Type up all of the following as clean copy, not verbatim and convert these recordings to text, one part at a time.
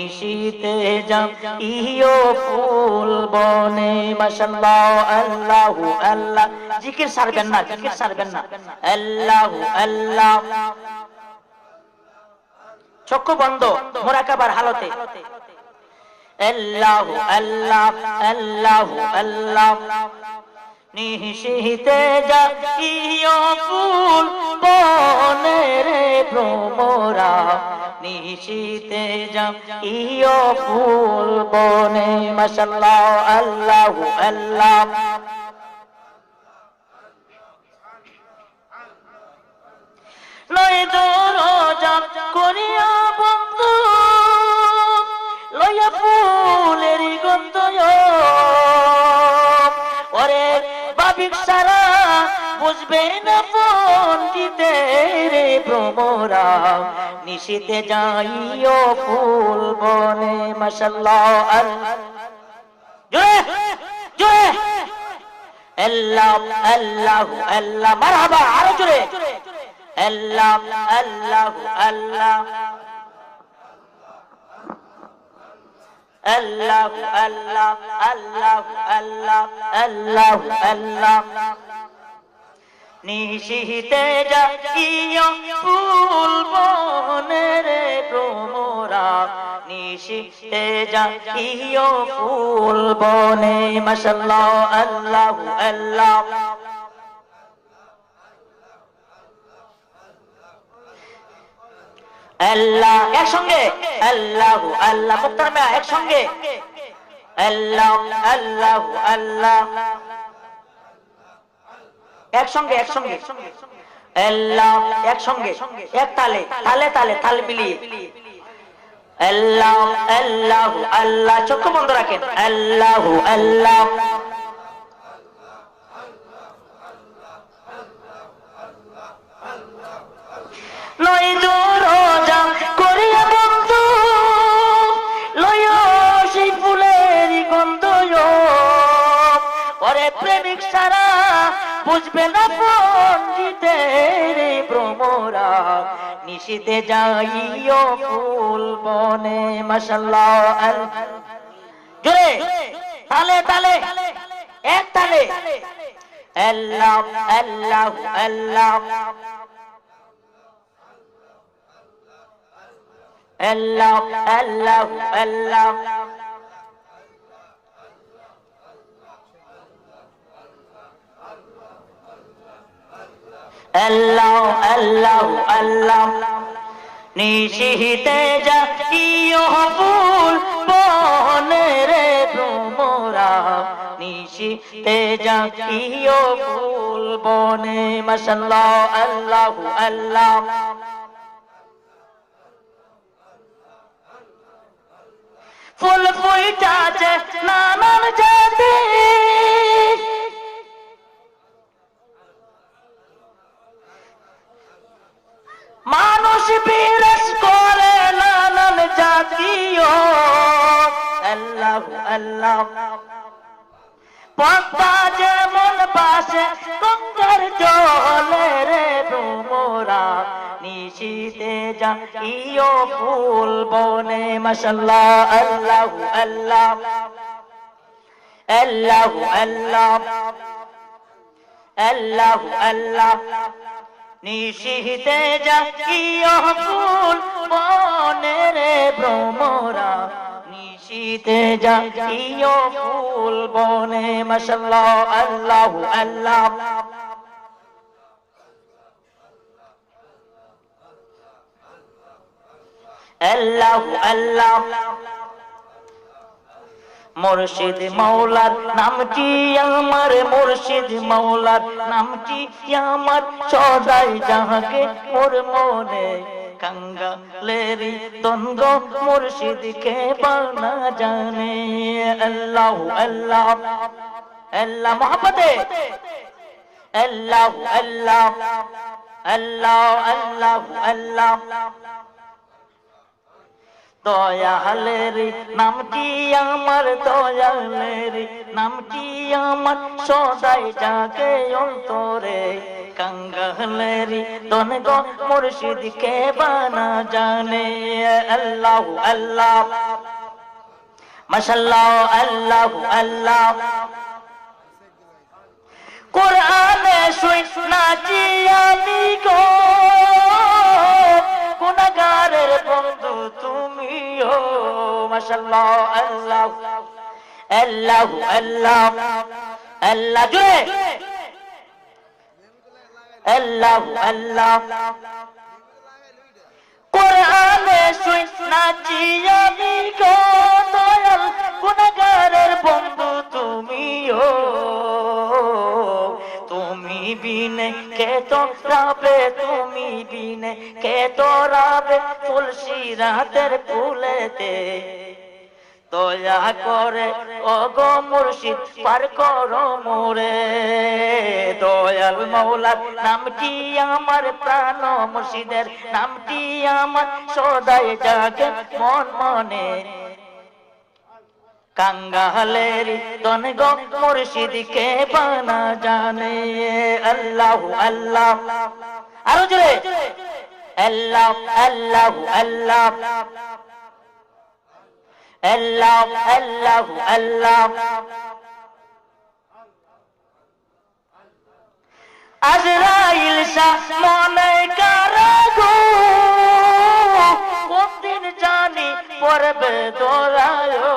নিশিতে যাইও ফুল বনে মাশাআল্লাহ আল্লাহু আল্লাহ জিকির ছাড়বেন না জিকির ছাড়বেন না আল্লাহু আল্লাহ চক্ষু বন্ধ মুরাকাবার হালতে আল্লাহু আল্লাহ আল্লাহু আল্লাহ নিশিতে যাইও ফুল বনে রে ভ্রমরা নিশিতে যাইও ফুল বনে মাশাআল্লাহ আল্লাহু আল্লাহ লয় দরজা করিয়া বন্ধু লয়া ফুলের গন্ধ ওরে বাবিক সারা বুঝবে না পণ্ডিতে রে ভ্রমরা নিশিতে যাইও ফুল বনে মাশাআল্লাহ জোরে জোরে আল্লাহ আল্লাহু আল্লাহ মারহাবা আরো জোরে আল্লাহ আল্লাহু আল্লাহ আল্লাহ আল্লাহ আল্লাহ আল্লাহ আল্লাহ আল্লাহ নিশিতে যাইও ফুল বনে রে ভ্রমরা নিশিতে যাইও ফুল বনে মাশাআল্লাহ আল্লাহু আল্লাহ আল্লাহ একসঙ্গে আল্লাহু আল্লাহ মুক্তারমা একসঙ্গে আল্লাহ আল্লাহু আল্লাহ একসঙ্গে একসঙ্গে আল্লাহ একসঙ্গে এক তালে তালে তালে তাল মিলিয়ে আল্লাহ আল্লাহু আল্লাহ চক্ষু বন্ধ রাখেন আল্লাহু আল্লাহ নয় দরজা করিয়া বন্ধু লয় সেই ফুলের গন্ধ ওরে প্রেমিক সারা বুঝবে না পণ্ডিতের ভ্রমরা নিশিতে যাইও ফুল বনে মাশাআল্লাহ জোরে তালে তালে এক তালে আল্লাহ আল্লাহ আল্লাহ আল্লাহ আল্লাহ আল্লাহ আল্লাহ আল্লাহ আল্লাহ নিশিতে যাইও ফুল বনে রে ভ্রমরা নিশিতে যাইও ফুল বনে মাশাআল্লাহ আল্লাহু আল্লাহ ফুল ফুইটাছে নানান জাতি মানুষ বিরাজ করে নানান জাতীয় আল্লাহ আল্লাহ পদ্মা যেমন বাসে গঙ্গার জলে রে ভ্রমরা নিশিতে যাইও ফুল বনে মাশাআল্লাহ আল্লাহু আল্লাহ আল্লাহু আল্লাহ আল্লাহু আল্লাহ নিশিতে যাইও ফুল বনে রে ভ্রমরা নিশিতে যাইও ফুল বনে মাশাআল্লাহ আল্লাহু আল্লাহ আল্লাহু আল্লাহ মুর্শিদ মাওলার নামটি আমার মুর্শিদ মাওলার নামটি আমার সদাই যাহাকে মোর মনে कंगालेरी द्वंद्व मुर्शिद के बना जाने अल्लाह अल्लाह अल्लाह मोहब्बत अल्लाह अल्लाह अल्लाह अल्लाह अल्लाह দয়ালেরি নামটি আমার দয়ালেরি নামটি আমার সদাই জাগে অন্তরে कंगालेरी दोन गो मुर्शिद के बना जाने अल्लाह अल्लाह माशाअल्लाह अल्लाह अल्लाह कुराने सुना जियानी को गुनाहगारेर बंधु तुमी हो माशाअल्लाह अल्लाह अल्लाह अल्लाह अल्लाह जुए अल्लाह अल्लाह कुराने सुना जियानी को दयाल गुनाहगारेर बंधु तुमी हो तुमी बिने के तो राबे तुमी बिने के तो राबे तुलसी रातेर फुलेते दया करे ओगो मुर्शिद पार करो मोरे दयाल मौलार नामटी आमार प्राण मुर्शिदेर नामटी आमार सदाई जागे मन मने कंगालेरी दोन गो मुर्शिद के बना जाने अल्लाह अल्लाह आरो जोरे अल्लाह अल्लाह अल्लाह अल्लाह अल्लाह अल्लाह आजराइल शाह मने कारागो कोन दिन जानी पड़बे दोरायो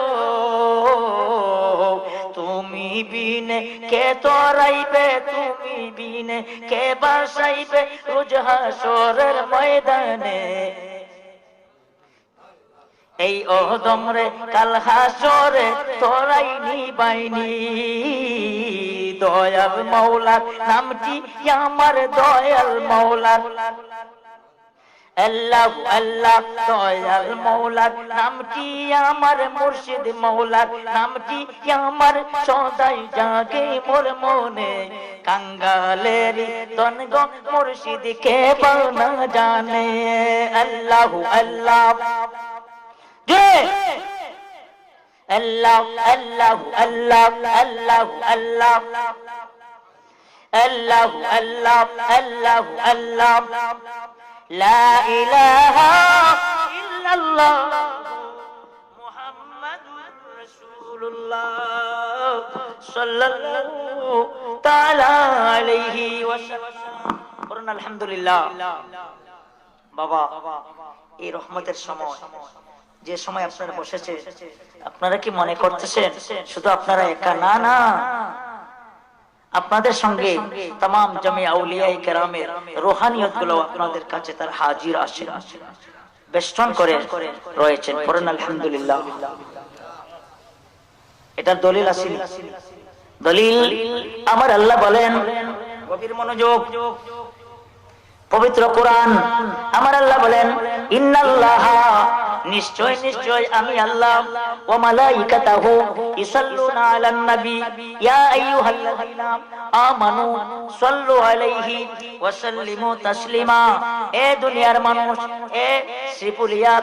तुमी बिने के तोराइबे तुमी बिने के बासाइबे रोज हाशरेर मयदाने এই ওহদম রে কাল হাসরে তোরাই নিবাইনি দয়াল মৌলার নামটি আমার দয়াল মৌলার আল্লাহ আল্লাহ দয়াল মৌলার নামটি আমার মুর্শিদ মৌলার নামটি আমার সদাই জাগে মোর মনে কাঙ্গালেরি দন গো মুর্শিদ কে বানা জানে আল্লাহ আল্লাহ अल्लाह अल्लाह अल्लाह अल्लाह अल्लाह अल्लाह अल्लाह अल्लाह अल्लाह ला इलाहा इल्लल्लाह मुहम्मदुर रसूलुल्लाह सल्लल्लाहु ताला अलैहि वसल्लम अल्हम्दुलिल्लाह बाबा এই রহমতের সময় যে সময় আপনারা বসেছে আপনারা কি মনে করতেছেন শুধু আপনারা একা না না আপনাদের সঙ্গে तमाम জমি আউলিয়ায়ে কেরামের রূহানিয়তগুলো আপনাদের কাছে তার হাজির আছে বেষ্টন করে রয়েছেন পড়েন আলহামদুলিল্লাহ এটার দলিল আছে দলিল আমার আল্লাহ বলেন গভীর মনোযোগ পবিত্র কোরআন আমার আল্লাহ বলেন ইন্নাল্লাহা নিশ্চয় নিশ্চয় আমি আল্লাহ ওয়া মালাইকাতাহু ইসাল্লুনা আলান নবী ইয়া আইয়ুহাল্লাযীনা আমানু সাল্লু আলাইহি ওয়া সাল্লিমু তাসলিমা এ দুনিয়ার মানুষ এ শ্রীপুলিয়া